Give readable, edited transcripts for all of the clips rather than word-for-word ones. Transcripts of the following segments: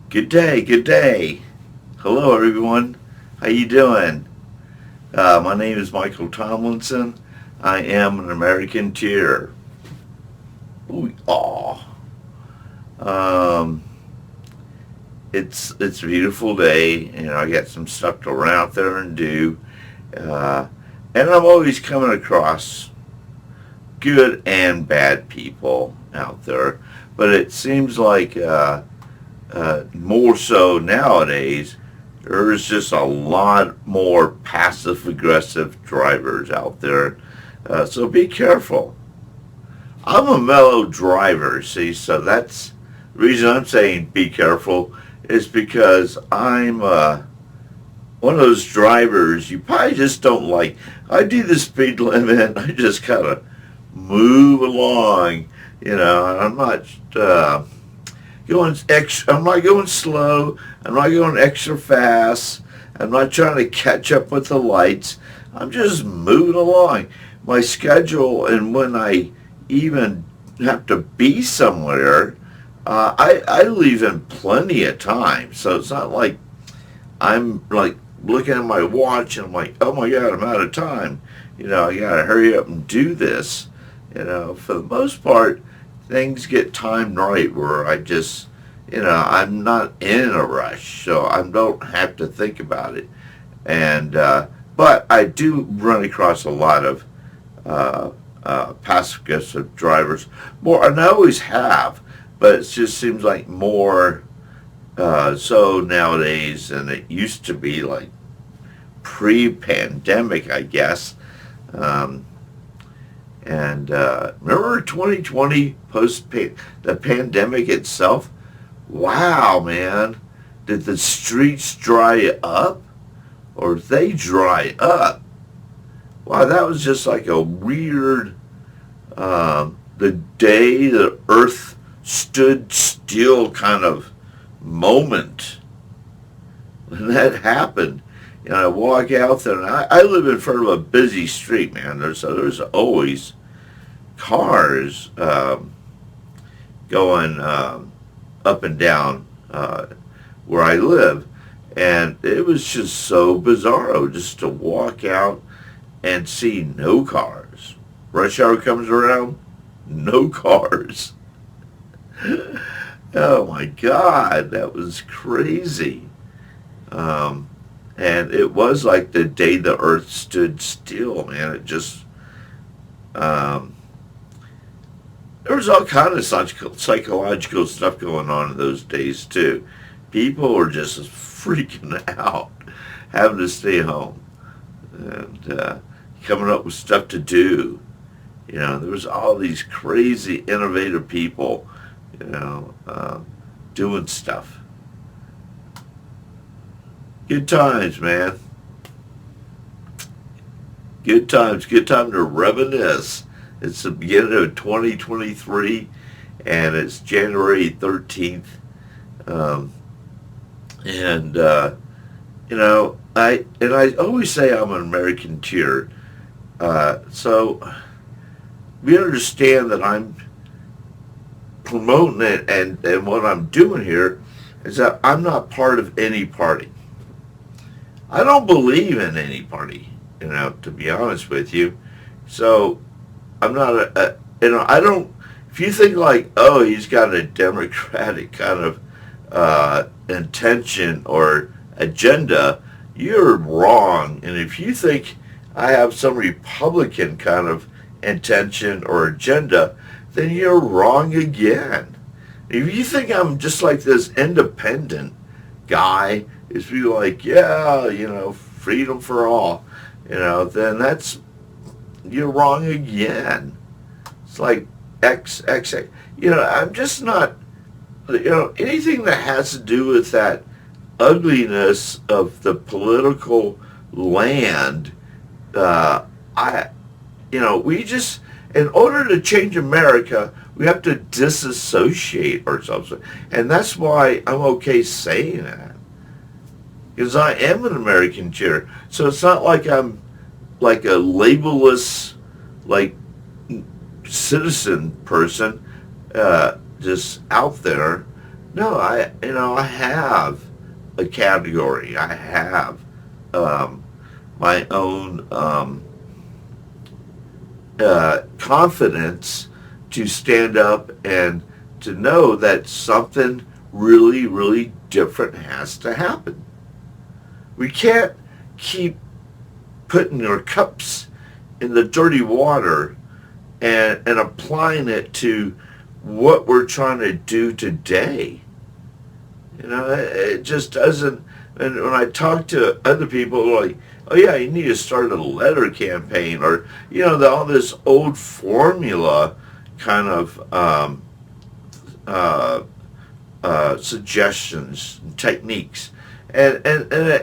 Good day, good day. Hello, everyone. How you doing? My name is Michael Tomlinson. I am an American Tear. Ooh, aw. Um, it's a beautiful day. I got some stuff to run out there and do, uh, and I'm always coming across good and bad people out there. But it seems like more so nowadays, there's just a lot more passive aggressive drivers out there. So be careful. I'm a mellow driver, see, so that's the reason I'm saying be careful is because I'm one of those drivers you probably just don't like. I do the speed limit, I just kind of move along, and I'm not going extra. I'm not going slow. I'm not going extra fast. I'm not trying to catch up with the lights. I'm just moving along. My schedule and when I even have to be somewhere, I leave in plenty of time. So it's not like I'm like looking at my watch and I'm like, oh my God, I'm out of time. I gotta hurry up and do this. For the most part, things get timed right where I just, I'm not in a rush, so I don't have to think about it. And but I do run across a lot of passive aggressive drivers, more, and I always have, but it just seems like more so nowadays than it used to be, like pre-pandemic, I guess. Um, and remember 2020 the pandemic itself? Wow, man. Did the streets dry up or did they dry up? Wow, that was just like a weird, the day the earth stood still kind of moment when that happened. I walk out there, and I live in front of a busy street, man. There's always cars going up and down where I live, and it was just so bizarro just to walk out and see no cars. Rush hour comes around, no cars. Oh my God, that was crazy. Um, and it was like the day the earth stood still, man. It just, um, there was all kind of psychological stuff going on in those days too. People were just freaking out, having to stay home and coming up with stuff to do. There was all these crazy, innovative people, doing stuff. Good times, man. Good times. Good time to reminisce. It's the beginning of 2023, and it's January 13th. Um, and I always say I'm an American Tear. So we understand that I'm promoting it, and what I'm doing here is that I'm not part of any party. I don't believe in any party, to be honest with you. So I'm not I don't, if you think like, oh, he's got a Democratic kind of intention or agenda, you're wrong. And if you think I have some Republican kind of intention or agenda, then you're wrong again. If you think I'm just like this independent guy, is be like, yeah, freedom for all, then you're wrong again. It's like XXX. I'm just not, anything that has to do with that ugliness of the political land, I, we just, in order to change America, we have to disassociate ourselves. And that's why I'm okay saying that. Because I am an American Tear. So it's not like I'm like a labelless, like, citizen person just out there No, I have a category. I have um, my own confidence to stand up and to know that something really, really different has to happen. We can't keep putting our cups in the dirty water and applying it to what we're trying to do today. It just doesn't. And when I talk to other people, they're like, oh yeah, you need to start a letter campaign, or all this old formula kind of uh, suggestions and techniques, and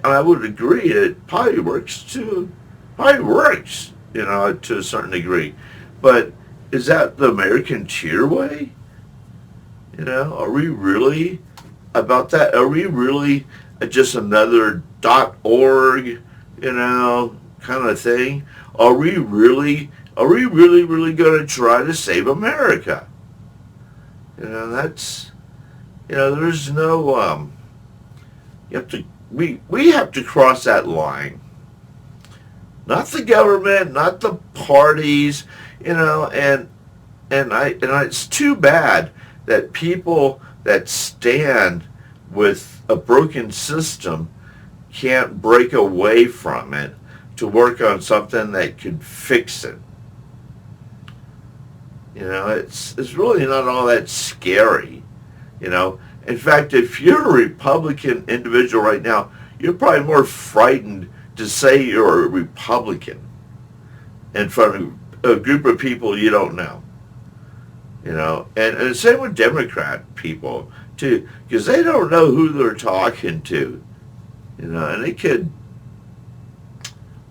I would agree it probably works too. Probably works, to a certain degree, but is that the American cheer way? Are we really about that? Are we really just another .org, kind of thing? Are we really, really going to try to save America? That's, there's no, you have to, we have to cross that line. Not the government, not the parties, and it's too bad that people that stand with a broken system can't break away from it to work on something that could fix it. It's really not all that scary. In fact, if you're a Republican individual right now, you're probably more frightened to say you're a Republican in front of a group of people you don't know. And same with Democrat people too, because they don't know who they're talking to, and they could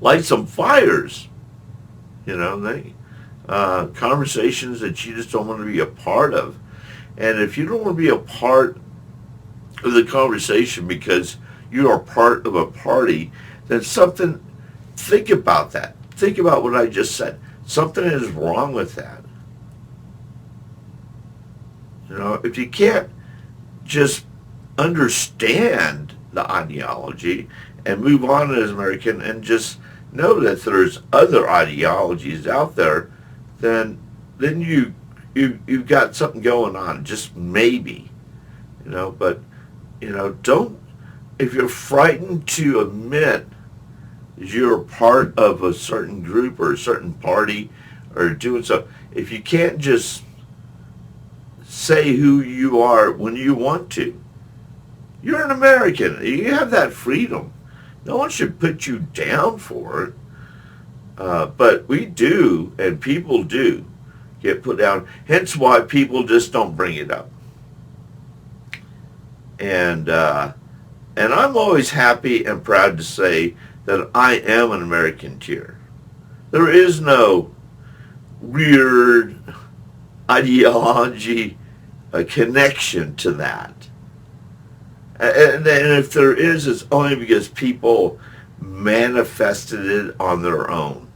light some fires, they conversations that you just don't want to be a part of. And if you don't want to be a part of the conversation because you are part of a party, then think about that. Think about what I just said. Something is wrong with that. If you can't just understand the ideology and move on as American and just know that there's other ideologies out there, then you've got something going on. Just maybe, but don't, if you're frightened to admit you're part of a certain group or a certain party or doing so, if you can't just say who you are when you want to, you're an American. You have that freedom. No one should put you down for it. But we do, and people do get put down. Hence why people just don't bring it up. And I'm always happy and proud to say that I am an American cheer. There is no weird ideology, a connection to that. And if there is, it's only because people manifested it on their own.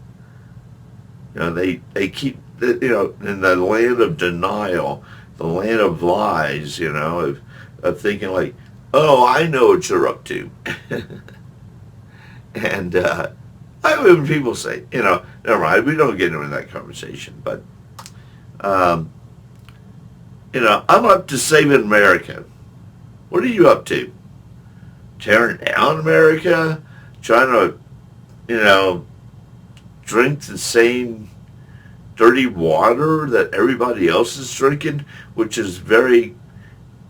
They keep, in the land of denial, the land of lies, of thinking like, oh, I know what you're up to. And when people say, never mind, we don't get into that conversation, but, I'm up to saving America. What are you up to? Tearing down America? Trying to, drink the same dirty water that everybody else is drinking, which is very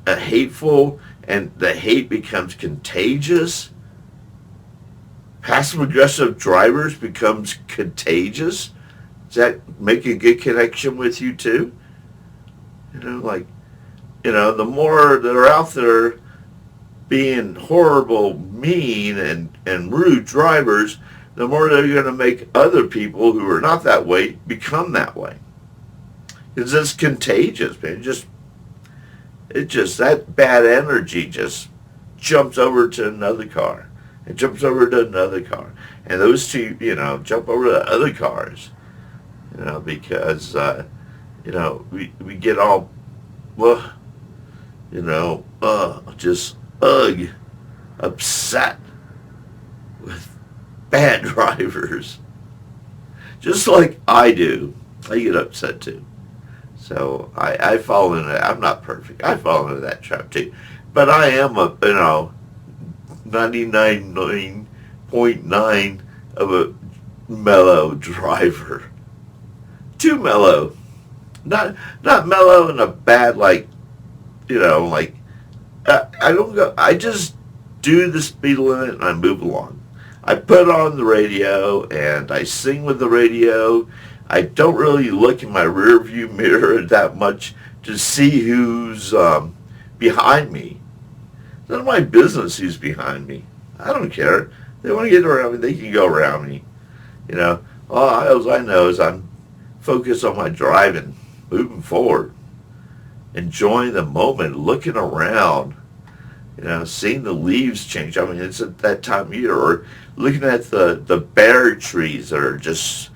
hateful, and the hate becomes contagious. Passive-aggressive drivers becomes contagious. Does that make a good connection with you too? The more that are out there being horrible, mean, and rude drivers, the more they're going to make other people who are not that way become that way. It's just contagious, man. It just, that bad energy just jumps over to another car. It jumps over to another car. And those two, jump over to other cars. Because, we get all, well, just ugh, upset with bad drivers. Just like I do. I get upset too. So I fall into that. I'm not perfect. I fall into that trap too. But I am 99.9 of a mellow driver. Too mellow. Not mellow in a bad, like, like, I don't go, I just do the speed limit and I move along. I put on the radio and I sing with the radio. I don't really look in my rear view mirror that much to see who's behind me. It's none of my business who's behind me. I don't care. They want to get around me, they can go around me. All I know is I'm focused on my driving, moving forward, enjoying the moment, looking around, seeing the leaves change. I mean, it's at that time of year. Or looking at the bare trees that are just,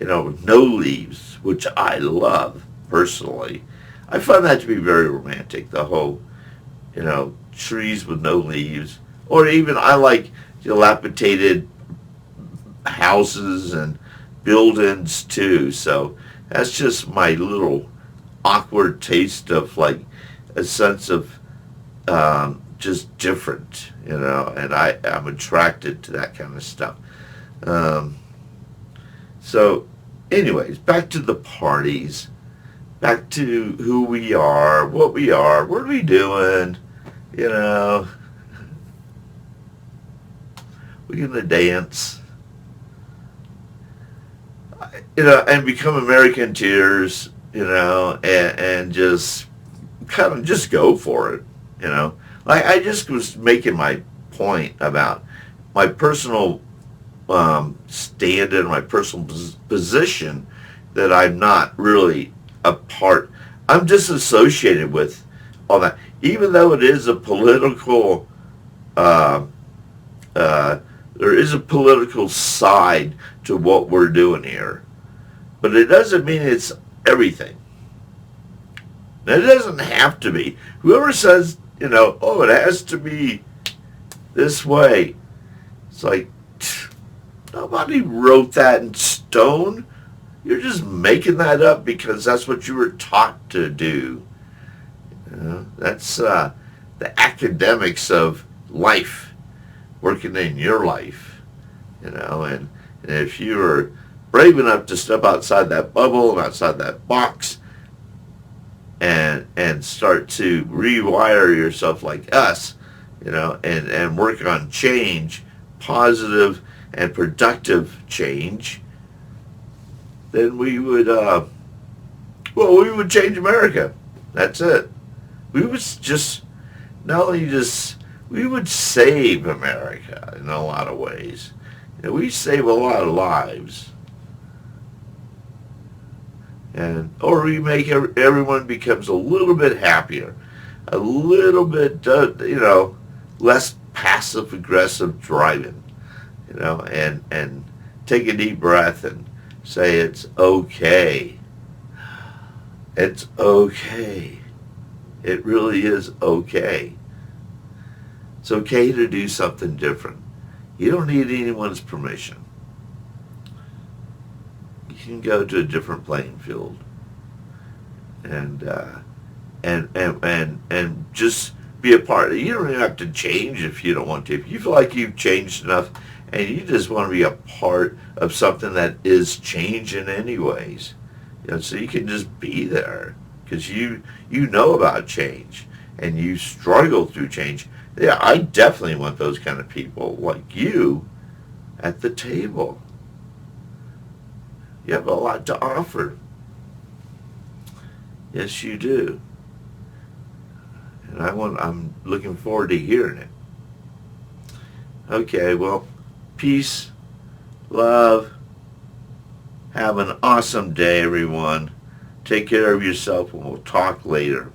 no leaves, which I love personally. I find that to be very romantic, the whole, trees with no leaves. Or even I like dilapidated houses and buildings too. So that's just my little awkward taste of like a sense of just different, and I'm attracted to that kind of stuff. So anyways, back to the parties, back to who we are, what are we doing, we're gonna dance, and become American tears, and just kind of just go for it, Like I just was making my point about my personal stand in my personal position, that I'm not really a part. I'm disassociated with all that, even though it is a political. There is a political side to what we're doing here, but it doesn't mean it's everything. It doesn't have to be. Whoever says, it has to be this way, it's like, nobody wrote that in stone. You're just making that up because that's what you were taught to do. That's the academics of life, working in your life, and if you were brave enough to step outside that bubble and outside that box and start to rewire yourself like us, and work on change, positive and productive change, then we would, we would change America. That's it. We would just, not only just, we would save America in a lot of ways. We save a lot of lives. Or we make everyone becomes a little bit happier, a little bit, less passive aggressive driving, and take a deep breath and say it's okay. It's okay. It really is okay. It's okay to do something different. You don't need anyone's permission. You can go to a different playing field and just be a part. You don't even have to change if you don't want to. If you feel like you've changed enough and you just want to be a part of something that is changing anyways, so you can just be there because you know about change and you struggle through change. Yeah, I definitely want those kind of people like you at the table. You have a lot to offer. Yes, you do. And I'm looking forward to hearing it. Okay, well, peace, love. Have an awesome day, everyone. Take care of yourself, and we'll talk later.